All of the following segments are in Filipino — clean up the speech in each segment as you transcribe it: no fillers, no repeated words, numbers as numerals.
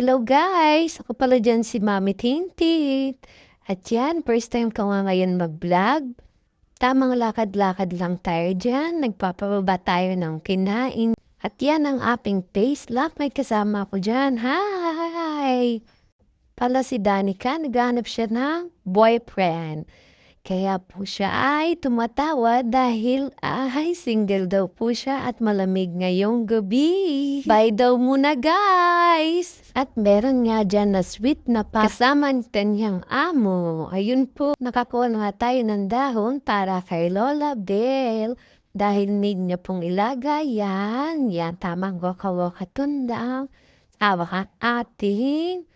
Hello guys! Ako pala dyan si Mami Tintit. At yan, first time ko nga ngayon mag-vlog. Tamang lakad-lakad lang tayo dyan. Nagpapababa tayo ng kinain. At yan ang aking face lock. May kasama ko dyan. Hi! Pala si Danica, naghanap siya ng boyfriend. Kaya po siya ay tumatawa dahil single daw po siya at malamig ngayong gabi. Bye daw muna guys! At meron nga dyan na sweet na pa kasama ng kanyang amo. Ayun po, nakakuha nga tayo ng dahon para kay Lola Belle. Dahil need niya pong ilagay yan. Yan, tamang waka-waka tundang. Hawak ang ating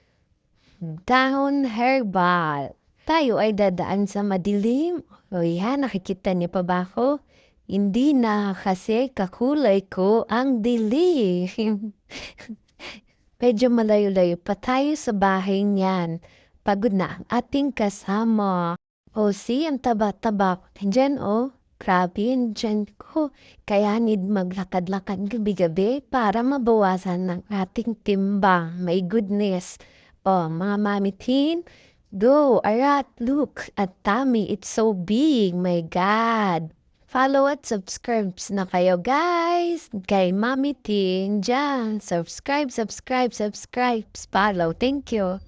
dahon herbal. Tayo ay dadaan sa madilim. O yan, nakikita niyo pa ba ako? Hindi na kasi kakulay ko ang dilim. Medyo malayo-layo pa tayo sa bahay niyan. Pagod na ang ating kasama. O si, ang taba-taba ko. Diyan o, grabe yung dyan ko. Kaya need maglakad-lakad gabi-gabi para mabawasan ng ating timbang. My goodness. O, mga mamitin, go, arat, look at tummy, it's so big, my God. Follow at subscribe na kayo guys. Kay Mami Tin dyan. Subscribe. Follow. Thank you.